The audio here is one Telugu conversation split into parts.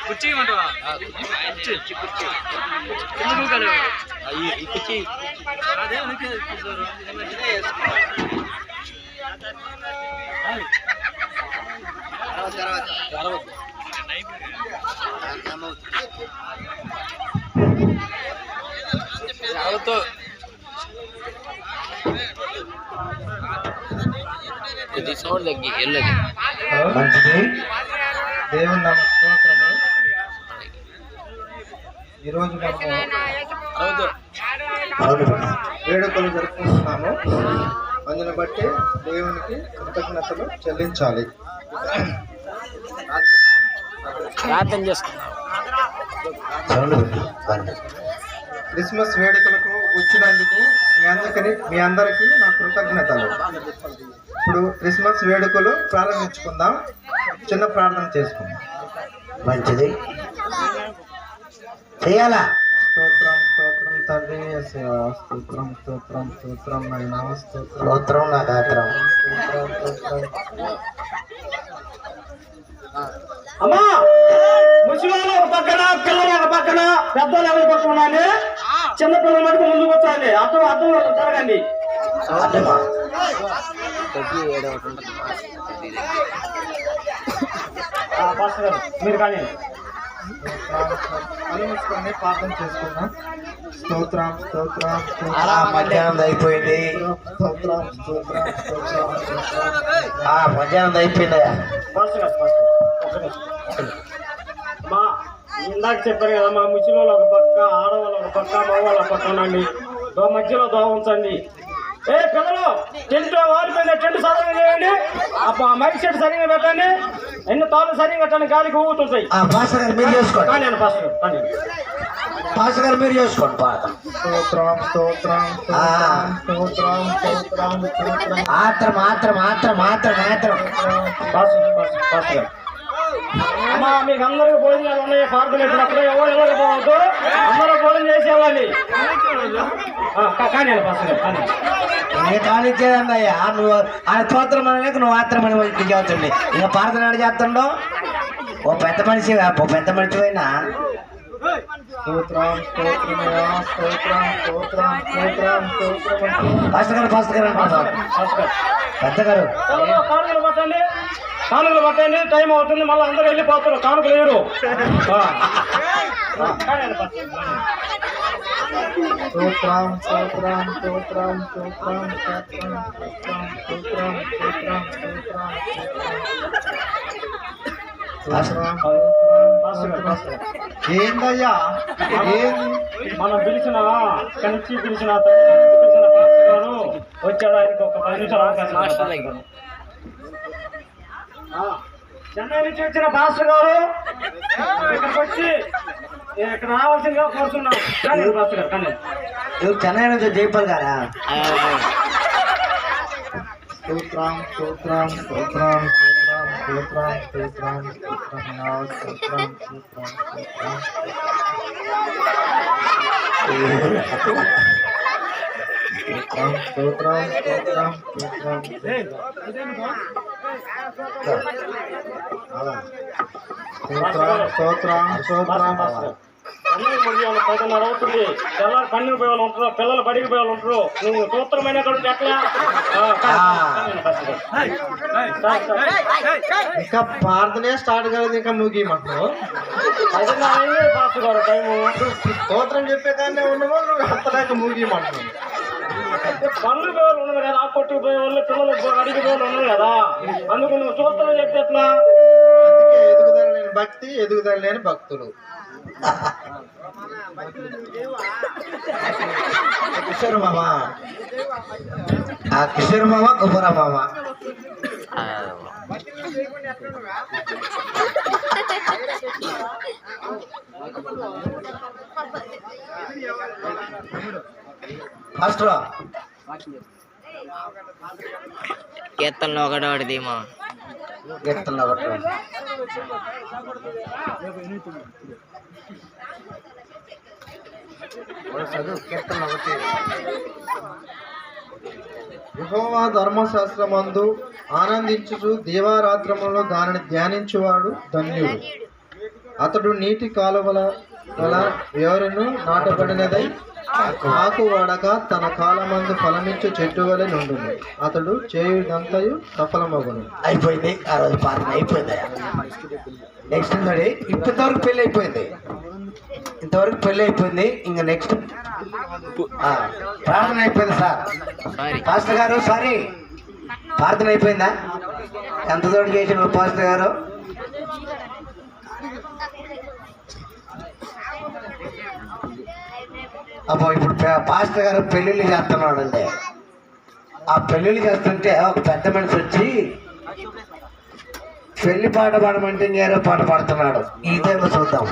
కుర్చీ ఇవ్వమంటావా? కుర్చీ అదే కొద్ది సౌండ్ తగ్గి వెళ్ళదు. మంచిది. దేవుని నామ స్తోత్రము. ఈరోజు మేము వేడుకలు జరుపుకుంటున్నాము. అందుని బట్టి దేవునికి కృతజ్ఞతలు చెల్లించాలి. ప్రార్థన చేసుకున్నాం. క్రిస్మస్ వేడుకలకు వచ్చినందుకు మీ అందరికీ నా కృతజ్ఞతలు. ఇప్పుడు క్రిస్మస్ వేడుకలు ప్రారంభించుకుందాం. చిన్న ప్రార్థన చేసుకుందాం. మంచిది చేయాలా? స్తోత్రం స్తోత్రం తండ్రి, స్తోత్రం స్తోత్రం స్తోత్రం నాయనా, స్తోత్రం నా గాత్రం. అమ్మా ముసలివాళ్ళు ఒక పక్కన, పిల్లలు ఒక పక్కన, పెద్దలు ఎవరి పక్కన ఉండాలి. చిన్నపిల్లల మటుకు ముందుకు వచ్చాలి. అర్థం అర్థం జరగండి. మీరు కానీ ప్రార్థన చేసుకున్నాం. స్తోత్రం స్తోత్రం మధ్యాహ్నం అయిపోయింది. స్తోత్రం స్తోత్రం స్తోత్రం. మధ్యాహ్నం అయిపోయిందయ్యా. మా ఇందాక చెప్పారు కదా, మా ముసలివాళ్ళు ఒక పక్క, ఆడవాళ్ళు ఒక పక్క, మగవాళ్ళు ఒక పక్క ఉండండి. మధ్యలో దోవ ఉంచండి. ఏ పిల్లలు టెంట్ వారిపోయిన టెంట్ సరిగా చేయండి. మైక్ సెట్ సరిగా పెట్టండి. ఎన్ని తాళ్ళు సరిగా పెట్టండి. గాలికి ఊగుతుంటాయి. పాస్టర్ గారు మీరు చేసుకోండి. కానీ పాస్టర్ గారు మీరు చేసుకోండి. స్తోత్రం స్తోత్రం స్తోత్రం స్తోత్రం స్తోత్రం. మాత్రం మాత్రం మాత్రం మాత్రం మాత్రం పాస్టర్ గారు అమ్మా మీకు అందరికి భోజనాలు ఉన్నాయి. ప్రార్థన చేసినప్పుడు ఎవరు ఇవ్వకపోవద్దు. అందరూ భోజనం చేసేవాళ్ళి. కానీ కానిచ్చేదన్నయ్యా. నువ్వు ఆయన స్తోత్రం అనలేక నువ్వు మాత్రం అని చెబుతుంది. ఇక ప్రార్థన ఎక్కడ చేస్తుండో ఓ పెద్ద మనిషి అయినా స్తోత్రం స్తోత్రం స్తోత్రం స్తోత్రం స్తోత్రం స్తోత్రం. పాస్టర్ గారు పెద్ద గారు కానుకలు పట్టండి. టైం అవుతుంది. మళ్ళీ అందరూ వెళ్ళిపోతారు. కానుకలు లేరు. స్తోత్రం స్తోత్రం స్తోత్రం స్తోత్రం స్తోత్రం స్తోత్రం స్తోత్రం స్తోత్రం. ఏందయ్యా మనం పిలిచిన కంచి పిలిచిన పాస్టర్ గారు వచ్చాడు. ఆయనకు ఒక 10 నిమిషాలు అవకాశం. చెన్నై నుంచి వచ్చిన పాస్టర్ గారు ఇక్కడికి వచ్చి ఇక్కడ రావాల్సిందిగా కోరుతున్నాం. పాస్టర్ గారు కానీ చెన్నై నుంచి జైపాల్ గారా? స్తోత్రం స్తోత్రం స్తోత్రం స్తోత్రం స్తోత్రం స్తోత్రం స్తోత్రం స్తోత్రం స్తోత్రం స్తోత్రం స్తోత్రం స్తోత్రం స్తోత్రం. 10:30 అవుతుంది. తెల్లారి పన్నెండు పోయే వాళ్ళు ఉంటారు. పిల్లలు బడికి పోయే వాళ్ళు ఉంటారు. నువ్వు సూత్రమైన ఎట్లా ఇంకా ప్రార్థనే స్టార్ట్ కాలేదు. ఇంకా ముగిమంటున్నావు. పాస్టర్ గారు టైము స్తోత్రం చెప్పే కానీ ఉండవు. నువ్వు అంతలేక ముగిమంటున్నావు. పనులు పోయే వాళ్ళు ఉన్నారు కదా. ఆ కొట్టుకు పోయే వాళ్ళు, పిల్లలు అడిగి పోయే వాళ్ళు ఉన్నారు కదా. అందుకు నువ్వు సూత్రం చెప్తే ఎట్లా? అందుకే ఎదుగుదల లేని భక్తి, ఎదుగుదల లేని భక్తులు. కిషోర్ మామ, కిషోర్ మామ, కుబరా మామ. ఫస్ట్ కీర్తనలో ఒకటి మా కీర్తనలో ఒకటి యెహోవా ధర్మశాస్త్రమందు ఆనందించుచు దీవారాత్రములలో దానిని ధ్యానించువాడు ధన్యుడు. అతడు నీటి కాలువల వల ఎవరును నాటబడినదై ఆకు వాడక తన కాలమందు ఫలమిచ్చు చెట్టు వలె నుండును. అతడు చేయుదంతయు సఫలమగును. అయిపోయింది. ఆ రోజు ప్రార్థన అయిపోయింది. నెక్స్ట్ ఉందండి. ఇంతవరకు పెళ్ళి అయిపోయింది. ఇంతవరకు పెళ్ళి అయిపోయింది. ఇంకా నెక్స్ట్ ప్రార్థన అయిపోయింది సార్. పాస్టర్ గారు సారీ, ప్రార్థన అయిపోయిందా? ఎంత తోటి చేసిన పాస్టర్ గారు? అబ్బో ఇప్పుడు పాస్టర్ గారు పెళ్ళిళ్ళు చేస్తున్నాడు అండి. ఆ పెళ్ళిళ్ళు చేస్తుంటే ఒక పెద్ద మనిషి వచ్చి పెళ్లి పాట పాడమంటే ఇంకేదో పాట పాడుతున్నాడు. ఇదేమో చూద్దాం.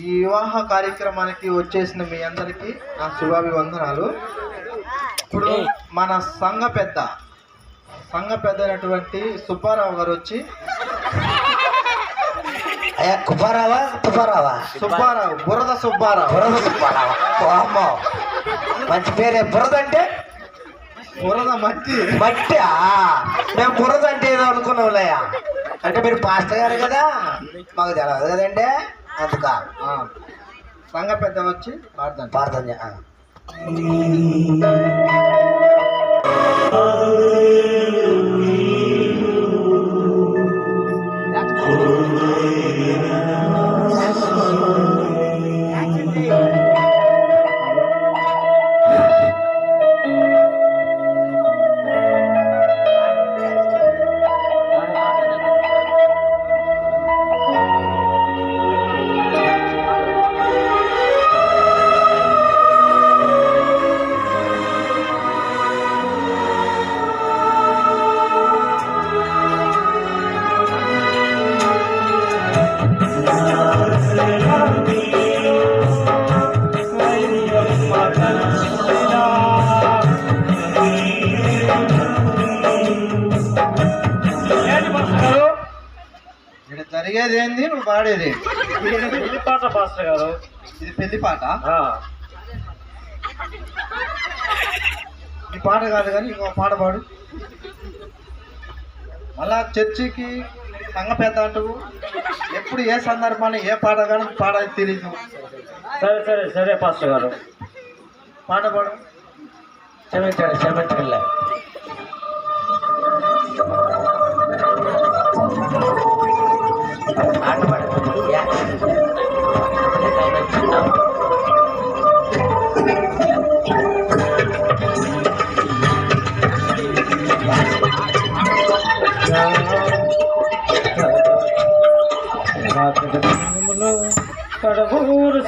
ఈ వివాహ కార్యక్రమానికి వచ్చేసిన మీ అందరికీ నా శుభాభివందనాలు. ఇప్పుడు మన సంఘ పెద్ద అయినటువంటి సుబ్బారావు గారు వచ్చి, అయ్యా కుబ్బారావా తుబ్బారావా? సుబ్బారావు, బురద సుబ్బారావు. బురద సుబ్బారావా? అమ్మో మంచి పేరే. బురద అంటే బురద మట్టి. మట్టి. మేము బురద అంటే ఏదో అనుకున్నాంలేయా. అంటే మీరు పాస్టర్ గారు కదా, మాకు తెలియదు కదండి. అందుక సంఘ పెద్ద వచ్చి ప్రార్థన ఇక్కడ జరిగేది ఏంది, నువ్వు పాడేది పెళ్లి పాట పాస్టర్ గారు. ఇది పెళ్లి పాట. ఈ పాట కాదు కానీ ఇంకో పాట పాడు. మళ్ళా చర్చికి సంఘ పెద్ద అంటూ ఎప్పుడు ఏ సందర్భాన్ని ఏ పాట కానీ పాడేది తెలీదు. సరే సరే సరే పాస్టర్ గారు, పాట పాడు. క్షమించండి. ఆట పాడు. కడగూరు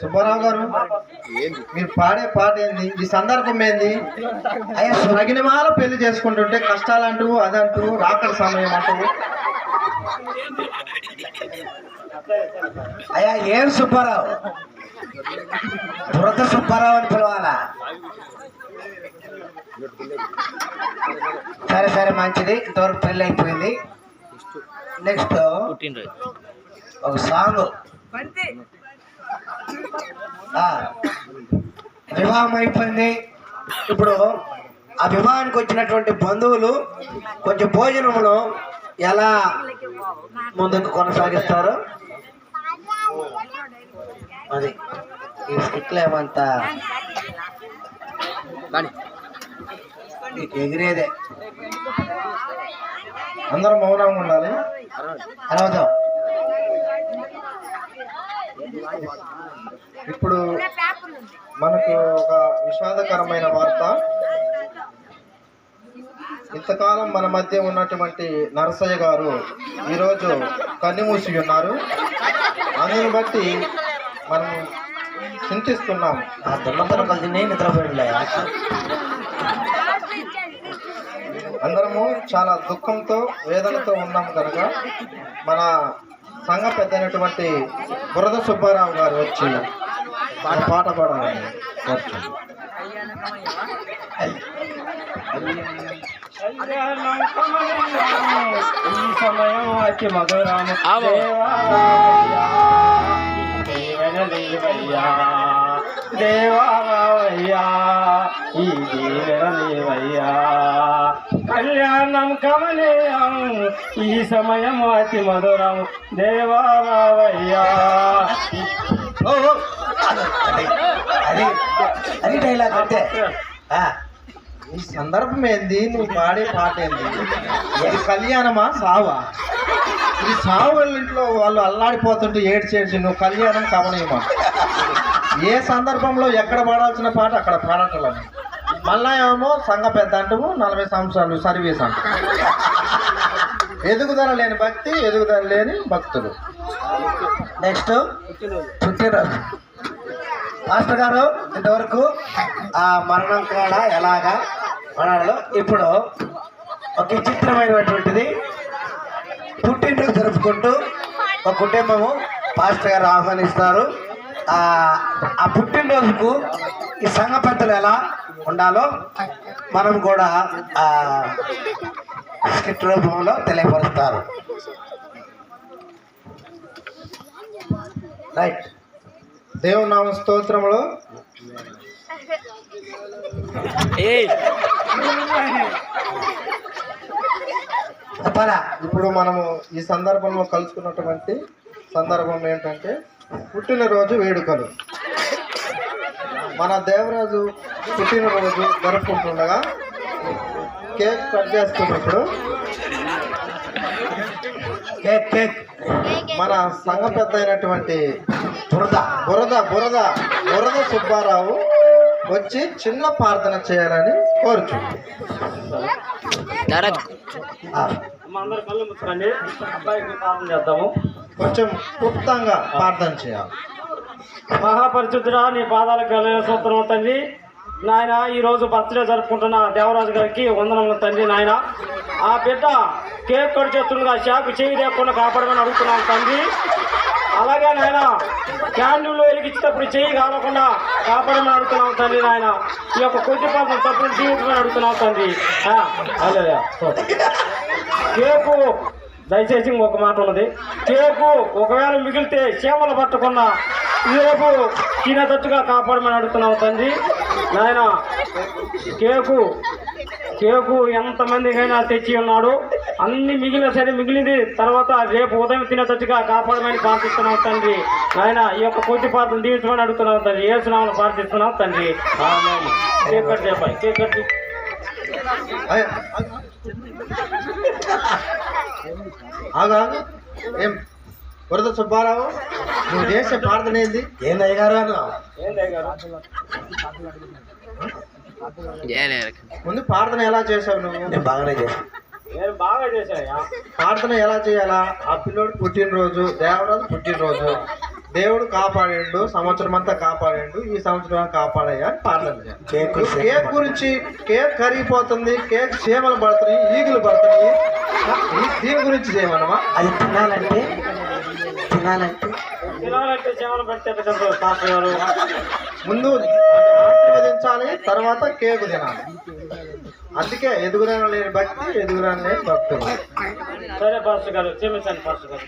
సుబ్బారావు గారు, మీరు పాడే పాట ఏంది, ఈ సందర్భం ఏంది? అయ్యా సగినమాల పెళ్లి చేసుకుంటుంటే కష్టాలంటూ అదంటూ రాకడ సమయం అంటూ. అయ్యా ఏం సుబ్బారావు? బురద సుబ్బారావు అని పిలవాలా? సరే సరే మంచిది. ఇంతవరకు పెళ్ళి అయిపోయింది. నెక్స్ట్ ఒక సాంగ్. వివాహం అయిపోయింది. ఇప్పుడు ఆ వివాహానికి వచ్చినటువంటి బంధువులు కొంచెం భోజనములు ఎలా ముందుకు కొనసాగిస్తారు అది ఈ స్కిట్లేమంతా ఎగిరేదే. అందరూ మౌనంగా ఉండాలి. అరవదాం. ఇప్పుడు మనకు ఒక విషాదకరమైన వార్త. ఇంతకాలం మన మధ్య ఉన్నటువంటి నరసయ్య గారు ఈరోజు కన్నుమూసి ఉన్నారు. అందుని బట్టి మనం చింతిస్తున్నాం. ఆ దున్నతనం కలిసి నేను నిద్రపోయిలే. అందరము చాలా దుఃఖంతో వేదనతో ఉన్నాం కనుక మన సంఘ పెద్ద అయినటువంటి బురద సుబ్బారావు గారు వచ్చి మన పాట పాడాలని కోరుచున్నాం. ఈ సమయం అతి మధురాము దేవాలయ్యా ఈ దేవయ్యా కళ్యాణం కమనీయం ఈ సమయం అతి మధురం దేవాలయ్యా. అది డైలాగ్ అంటే ఈ సందర్భం ఏంది? నువ్వు పాడే పాట ఏంది? ఇది కళ్యాణమా సావా? ఇది సావు వాళ్ళ ఇంట్లో వాళ్ళు అల్లాడిపోతుంటే ఏడ్చేసి నువ్వు కళ్యాణం కమనీయమా? ఏ సందర్భంలో ఎక్కడ పాడాల్సిన పాట అక్కడ పాడటం. మళ్ళా ఏమో సంఘ పెద్ద అంటాము, 40 సంవత్సరాలు సర్వీస్ అంట. ఎదుగుదల లేని భక్తి, ఎదుగుదల లేని భక్తులు. నెక్స్ట్ పుట్టినరోజు. మాస్టర్ గారు ఇంతవరకు ఆ మరణం కాడ ఎలాగా మరణంలో ఇప్పుడు ఒక విచిత్రమైనటువంటిది పుట్టినరోజు జరుపుకుంటూ ఒక కుటుంబము మాస్టర్ గారు ఆహ్వానిస్తారు. ఆ పుట్టినరోజుకు ఈ సంఘ పెద్దలు ఎలా ఉండాలో మనం కూడా స్క్రిప్ట్ రూపంలో తెలియపరుస్తారు. రైట్. దేవుని నామ స్తోత్రములు. చెప్పాలా? ఇప్పుడు మనము ఈ సందర్భంలో కలుసుకున్నటువంటి సందర్భం ఏంటంటే పుట్టినరోజు వేడుకలు. మన దేవరాజు పుట్టినరోజు జరుపుకుంటుండగా కేక్ కట్ చేస్తున్నప్పుడు కేక్ మన సంఘ పెద్ద అయినటువంటి బురద బురద సుబ్బారావు వచ్చి చిన్న ప్రార్థన చేయాలని కోరుచున్నాం. అందరూ కళ్ళు ముచ్చండి, అబ్బాయికి ప్రార్థన చేద్దాము. కొంచెం క్లుప్తంగా ప్రార్థన చేయాలి. మహాపరిశుద్ధుడా, నీ పాదాలకు వెళ్ళిన సూత్రం తండ్రి. నాయన ఈరోజు బర్త్డే జరుపుకుంటున్న దేవరాజు గారికి వందనములు తండ్రి. నాయన ఆ బిడ్డ కేక్ కట్ చేస్తుండగా షాకు చేయి లేకుండా కాపాడమని అడుగుతున్నాం తండ్రి. అలాగే నాయన క్యాండిల్ వెలిగించేటప్పుడు చేయి కాలకుండా కాపాడమని అడుగుతున్నాం తండ్రి. నాయన ఈ యొక్క కొద్ది పాపం తప్పులు జీవితమని అడుగుతున్నాం తండ్రి. కేకు దయచేసి ఇంకొక మాట ఉన్నది. కేకు ఒకవేళ మిగిలితే చీమలు పట్టకుండా రేపు తినేటట్టుగా కాపాడమని అడుగుతున్నావు తండ్రి. నాయన కేకు ఎంతమందికైనా తెచ్చి ఉన్నాడు. అన్ని మిగిలిన సరే మిగిలింది తర్వాత రేపు ఉదయం తినేటట్టుగా కాపాడమని ప్రార్థిస్తున్నావు తండ్రి. నాయన ఈ యొక్క కొద్ది పాత్రను దీవించమని అడుగుతున్నావు తండ్రి. ఏసునామమున ప్రార్థిస్తున్నావు తండ్రి. ఆమేన్. కేక్ కట్ చేయాలి. కేక్ కట్ ఆగా ఏం బురద సుబ్బారావు, నువ్వు చేసే ప్రార్థన ఏంది? ఏందయ్య గారు ముందు ప్రార్థన ఎలా చేసావు నువ్వు? నేను బాగానే చేశాను. నేను బాగా చేశాయా. ప్రార్థన ఎలా చేయాలా? ఆ పిల్లోడు పుట్టినరోజు, దేవరాజు పుట్టినరోజు, దేవుడు కాపాడాడు, సంవత్సరం అంతా కాపాడాడు, ఈ సంవత్సరం కాపాడయ్యా అని ప్రార్థన చేయాలి. కేక్ గురించి కేక్ కరిగిపోతుంది, కేక్ చీమలు పడుతున్నాయి, ఈగులు పడుతున్నాయి, దీని గురించి చేయమన్నమా? అది తినాలంటే చీమలు పెడితే పాస్టర్ గారు ముందు ఆశీర్వదించాలి, తర్వాత కేకు తినాలి. అందుకే ఎదుగుదల లేని భక్తి, ఎదుగుదల లేని భక్తులు. సరే పాస్టర్ గారు, క్షమించండి పాస్టర్ గారు.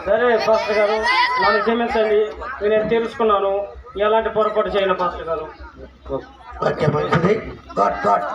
సరే పాస్టర్ గారు, నన్ను క్షమించండి. నేను తెలుసుకున్నాను, ఎలాంటి పొరపాటు చేయను పాస్టర్ గారు. ఓకే మంచిది. గాడ్